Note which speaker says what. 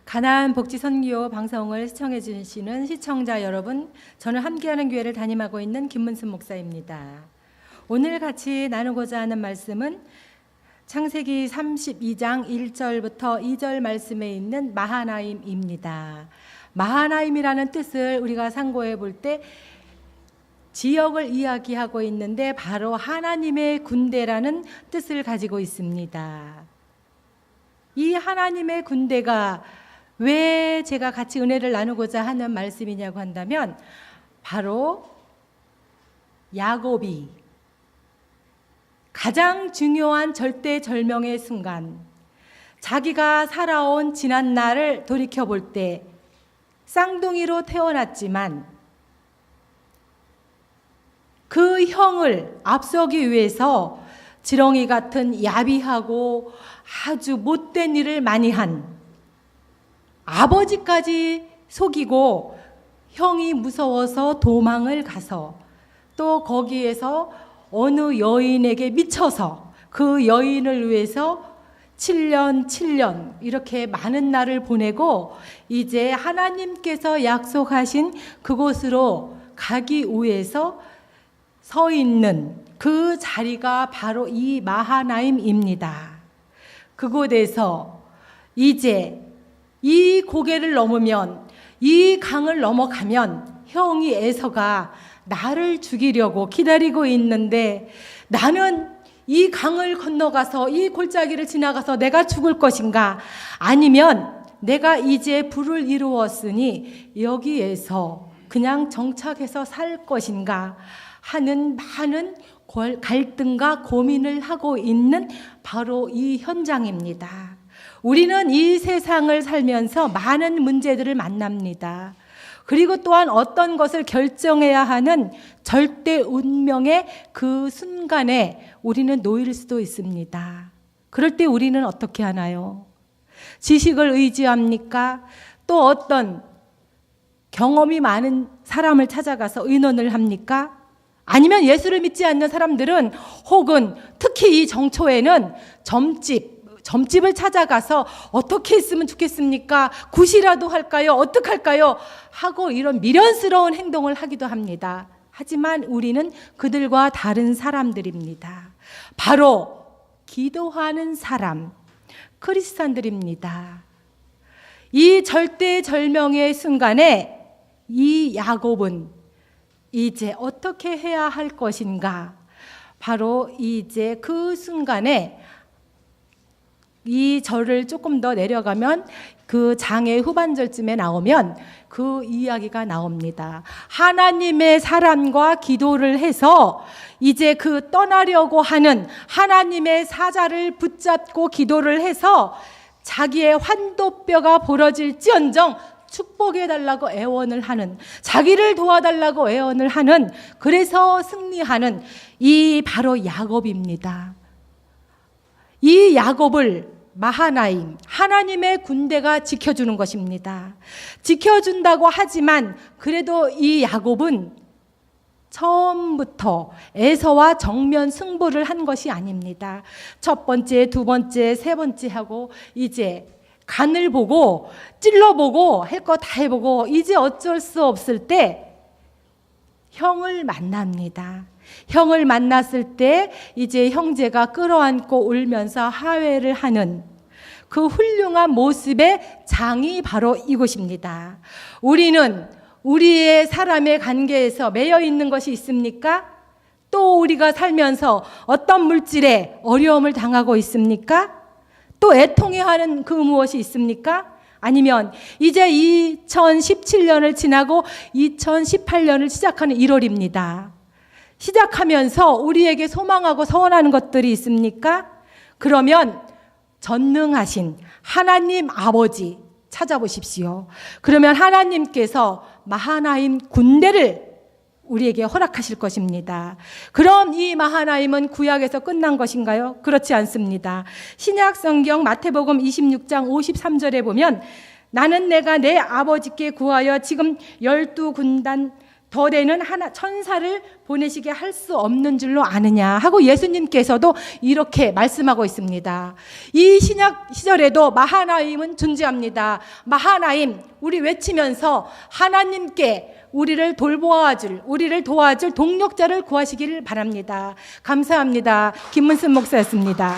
Speaker 1: 가나안 복지 선교 방송을 시청해 주시는 시청자 여러분, 저는 함께하는 교회를 담임하고 있는 김문순 목사입니다. 오늘 같이 나누고자 하는 말씀은 창세기 32장 1절부터 2절 말씀에 있는 마하나임입니다. 마하나임이라는 뜻을 우리가 상고해 볼 때 지역을 이야기하고 있는데 바로 하나님의 군대라는 뜻을 가지고 있습니다. 이 하나님의 군대가 왜 제가 같이 은혜를 나누고자 하는 말씀이냐고 한다면 바로 야곱이 가장 중요한 절대절명의 순간, 자기가 살아온 지난 날을 돌이켜볼 때 쌍둥이로 태어났지만 그 형을 앞서기 위해서 지렁이 같은 야비하고 아주 못된 일을 많이 한 아버지까지 속이고 형이 무서워서 도망을 가서 또 거기에서 어느 여인에게 미쳐서 그 여인을 위해서 7년 이렇게 많은 날을 보내고 이제 하나님께서 약속하신 그곳으로 가기 위해서 서 있는 그 자리가 바로 이 마하나임입니다. 그곳에서 이제 이 고개를 넘으면, 이 강을 넘어가면 형이 에서가 나를 죽이려고 기다리고 있는데 나는 이 강을 건너가서 이 골짜기를 지나가서 내가 죽을 것인가, 아니면 내가 이제 부를 이루었으니 여기에서 그냥 정착해서 살 것인가 하는 많은 갈등과 고민을 하고 있는 바로 이 현장입니다. 우리는 이 세상을 살면서 많은 문제들을 만납니다. 그리고 또한 어떤 것을 결정해야 하는 절대 운명의 그 순간에 우리는 놓일 수도 있습니다. 그럴 때 우리는 어떻게 하나요? 지식을 의지합니까? 또 어떤 경험이 많은 사람을 찾아가서 의논을 합니까? 아니면 예수를 믿지 않는 사람들은 혹은 특히 이 정초에는 점집을 찾아가서 어떻게 했으면 좋겠습니까? 굿이라도 할까요? 어떡할까요? 하고 이런 미련스러운 행동을 하기도 합니다. 하지만 우리는 그들과 다른 사람들입니다. 바로 기도하는 사람, 크리스찬들입니다. 이 절대절명의 순간에 이 야곱은 이제 어떻게 해야 할 것인가? 바로 이제 그 순간에 이 절을 조금 더 내려가면 그 장의 후반절쯤에 나오면 그 이야기가 나옵니다. 하나님의 사람과 기도를 해서 이제 그 떠나려고 하는 하나님의 사자를 붙잡고 기도를 해서 자기의 환도뼈가 부러질지언정 축복해달라고 애원을 하는, 자기를 도와달라고 애원을 하는, 그래서 승리하는 이 바로 야곱입니다. 이 야곱을 마하나임, 하나님의 군대가 지켜주는 것입니다. 지켜준다고 하지만 그래도 이 야곱은 처음부터 에서와 정면 승부를 한 것이 아닙니다. 첫 번째, 두 번째, 세 번째 하고 이제 간을 보고 찔러보고 할 거 다 해보고 이제 어쩔 수 없을 때 형을 만납니다. 형을 만났을 때 이제 형제가 끌어안고 울면서 하회를 하는 그 훌륭한 모습의 장이 바로 이곳입니다. 우리는 우리의 사람의 관계에서 매여 있는 것이 있습니까? 또 우리가 살면서 어떤 물질에 어려움을 당하고 있습니까? 또 애통해하는 그 무엇이 있습니까? 아니면 이제 2017년을 지나고 2018년을 시작하는 1월입니다. 시작하면서 우리에게 소망하고 서원하는 것들이 있습니까? 그러면 전능하신 하나님 아버지 찾아보십시오. 그러면 하나님께서 마하나임 군대를 우리에게 허락하실 것입니다. 그럼 이 마하나임은 구약에서 끝난 것인가요? 그렇지 않습니다. 신약 성경 마태복음 26장 53절에 보면 나는 내가 내 아버지께 구하여 지금 12군단 더 되는 하나 천사를 보내시게 할 수 없는 줄로 아느냐 하고 예수님께서도 이렇게 말씀하고 있습니다. 이 신약 시절에도 마하나임은 존재합니다. 마하나임 우리 외치면서 하나님께 우리를 우리를 도와줄 동력자를 구하시기를 바랍니다. 감사합니다. 김문순 목사였습니다.